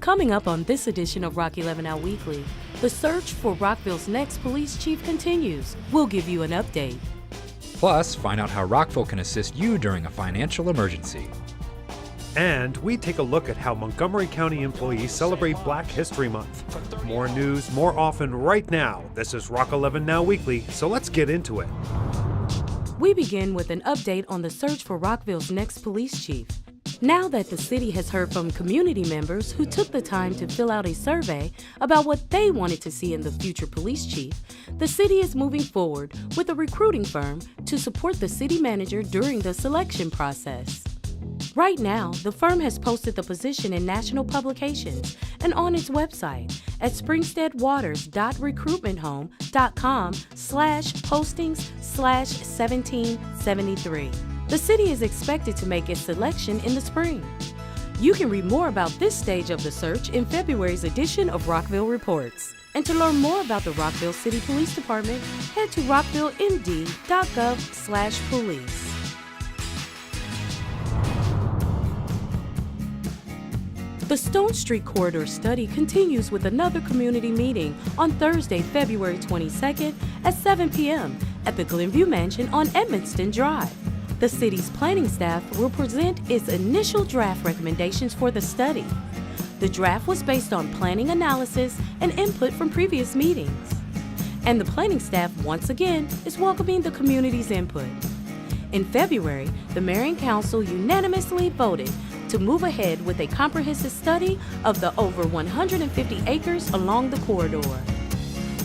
Coming up on this edition of Rock 11 Now Weekly, the search for Rockville's next police chief continues. We'll give you an update. Plus, find out how Rockville can assist you during a financial emergency. And we take a look at how Montgomery County employees celebrate Black History Month. More news, more often, right now. This is Rock 11 Now Weekly, so let's get into it. We begin with an update on the search for Rockville's next police chief. Now that the city has heard from community members who took the time to fill out a survey about what they wanted to see in the future police chief, the city is moving forward with a recruiting firm to support the city manager during the selection process. Right now, the firm has posted the position in national publications and on its website at springsteadwaters.recruitmenthome.com/postings/1773. The city is expected to make its selection in the spring. You can read more about this stage of the search in February's edition of Rockville Reports. And to learn more about the Rockville City Police Department, head to rockvillemd.gov/police. The Stone Street Corridor study continues with another community meeting on Thursday, February 22nd at 7 p.m. at the Glenview Mansion on Edmonston Drive. The city's planning staff will present its initial draft recommendations for the study. The draft was based on planning analysis and input from previous meetings. And the planning staff, once again, is welcoming the community's input. In February, the Mayor and Council unanimously voted to move ahead with a comprehensive study of the over 150 acres along the corridor.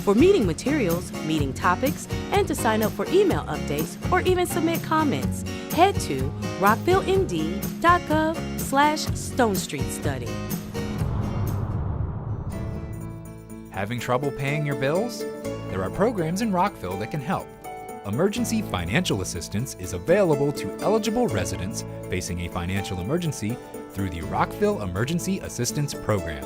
For meeting materials, meeting topics, and to sign up for email updates or even submit comments, head to rockvillemd.gov/Stone Street Study. Having trouble paying your bills? There are programs in Rockville that can help. Emergency financial assistance is available to eligible residents facing a financial emergency through the Rockville Emergency Assistance Program.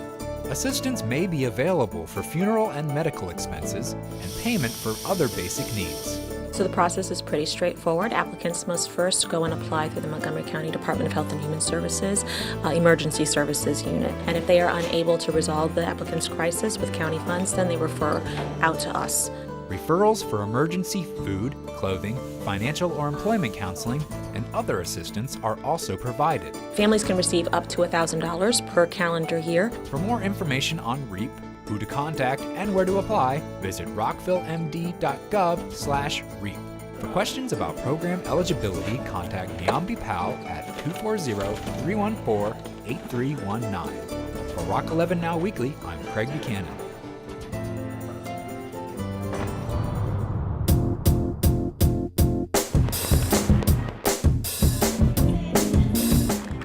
Assistance may be available for funeral and medical expenses and payment for other basic needs. So the process is pretty straightforward. Applicants must first go and apply through the Montgomery County Department of Health and Human Services Emergency Services Unit. And if they are unable to resolve the applicant's crisis with county funds, then they refer out to us. Referrals for emergency food, clothing, financial or employment counseling, and other assistance are also provided. Families can receive up to $1,000 per calendar year. For more information on REAP, who to contact, and where to apply, visit rockvillemd.gov/REAP. For questions about program eligibility, contact Niambi Powell at 240-314-8319. For Rock 11 Now Weekly, I'm Craig Buchanan.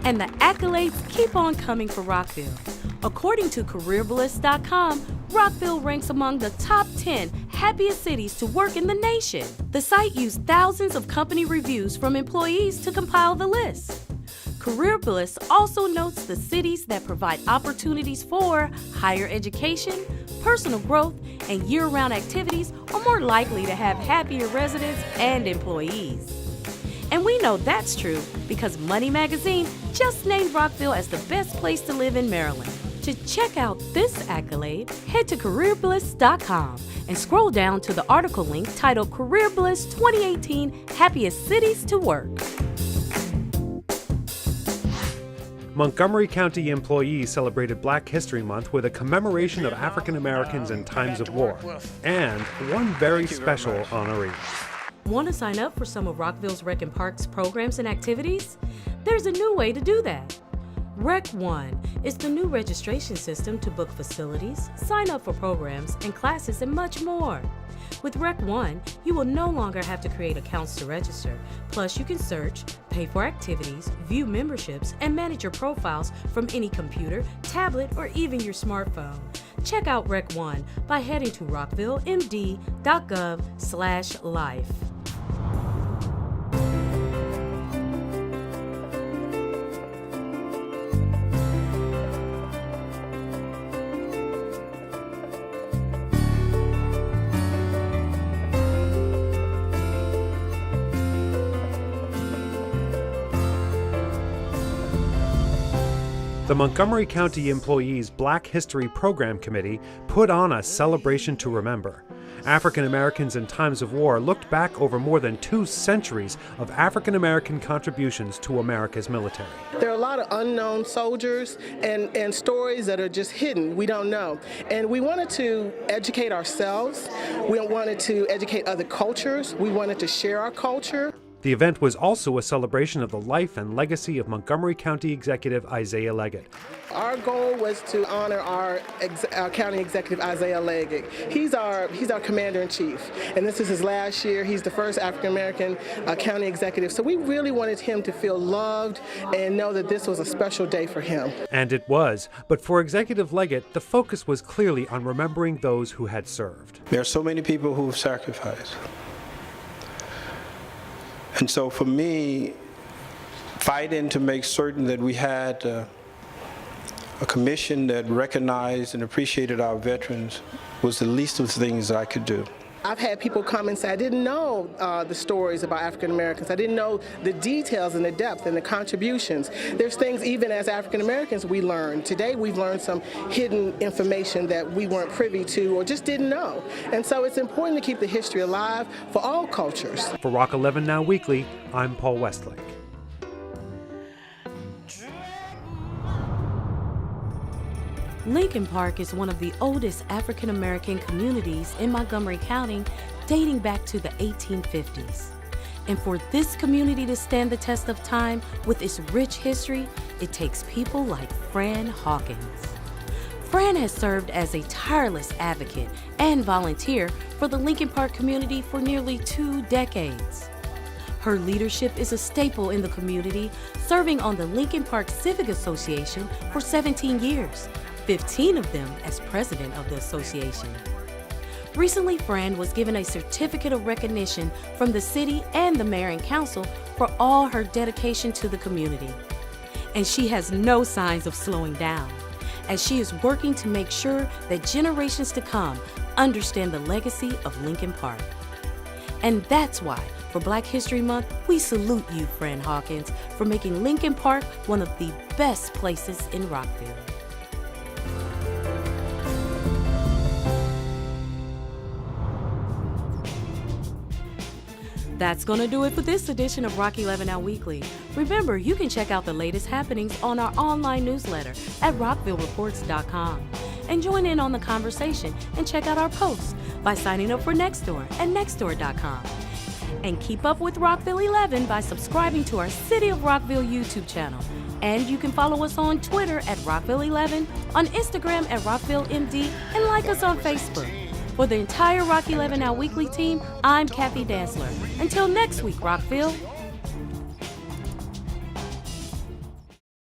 And the accolades keep on coming for Rockville. According to CareerBliss.com, Rockville ranks among the top 10 happiest cities to work in the nation. The site used thousands of company reviews from employees to compile the list. Career Bliss also notes the cities that provide opportunities for higher education, personal growth, and year-round activities are more likely to have happier residents and employees. And we know that's true because Money Magazine just named Rockville as the best place to live in Maryland. To check out this accolade, head to CareerBliss.com and scroll down to the article link titled Career Bliss 2018 Happiest Cities to Work. Montgomery County employees celebrated Black History Month with a commemoration of African Americans in times of war, and one very special honoree. Want to sign up for some of Rockville's Rec and Parks programs and activities? There's a new way to do that. Rec One is the new registration system to book facilities, sign up for programs and classes, and much more. With Rec One, you will no longer have to create accounts to register. Plus, you can search, pay for activities, view memberships, and manage your profiles from any computer, tablet, or even your smartphone. Check out Rec One by heading to rockvillemd.gov/life. The The Montgomery County Employees Black History Program Committee put on a celebration to remember. African Americans in times of war looked back over more than 2 centuries of African American contributions to America's military. There are a lot of unknown soldiers and stories that are just hidden. We don't know. And we wanted to educate ourselves. We wanted to educate other cultures. We wanted to share our culture. The event was also a celebration of the life and legacy of Montgomery County Executive Isaiah Leggett. Our goal was to honor our county executive, Isaiah Leggett. He's our commander-in-chief, and this is his last year. He's the first African-American county executive, so we really wanted him to feel loved and know that this was a special day for him. And it was, but for Executive Leggett, the focus was clearly on remembering those who had served. There are so many people who have sacrificed. And so for me, fighting to make certain that we had a commission that recognized and appreciated our veterans was the least of the things that I could do. I've had people come and say, I didn't know the stories about African Americans. I didn't know the details and the depth and the contributions. There's things even as African Americans we learned. Today we've learned some hidden information that we weren't privy to or just didn't know. And so it's important to keep the history alive for all cultures. For Rock 11 Now Weekly, I'm Paul Westlake. Lincoln Park is one of the oldest African American communities in Montgomery County, dating back to the 1850s. And for this community to stand the test of time with its rich history, it takes people like Fran Hawkins. Fran has served as a tireless advocate and volunteer for the Lincoln Park community for nearly 2 decades. Her leadership is a staple in the community, serving on the Lincoln Park Civic Association for 17 years. 15 of them as president of the association. Recently, Fran was given a certificate of recognition from the city and the mayor and council for all her dedication to the community. And she has no signs of slowing down, as she is working to make sure that generations to come understand the legacy of Lincoln Park. And that's why, for Black History Month, we salute you, Fran Hawkins, for making Lincoln Park one of the best places in Rockville. That's going to do it for this edition of Rock 11 Now Weekly. Remember, you can check out the latest happenings on our online newsletter at rockvillereports.com. And join in on the conversation and check out our posts by signing up for Nextdoor at nextdoor.com. And keep up with Rockville 11 by subscribing to our City of Rockville YouTube channel. And you can follow us on Twitter at Rockville 11, on Instagram at Rockville MD, and like us on Facebook. For the entire Rock 11 Now Weekly team, I'm Kathy Dansler. Until next week, Rockville.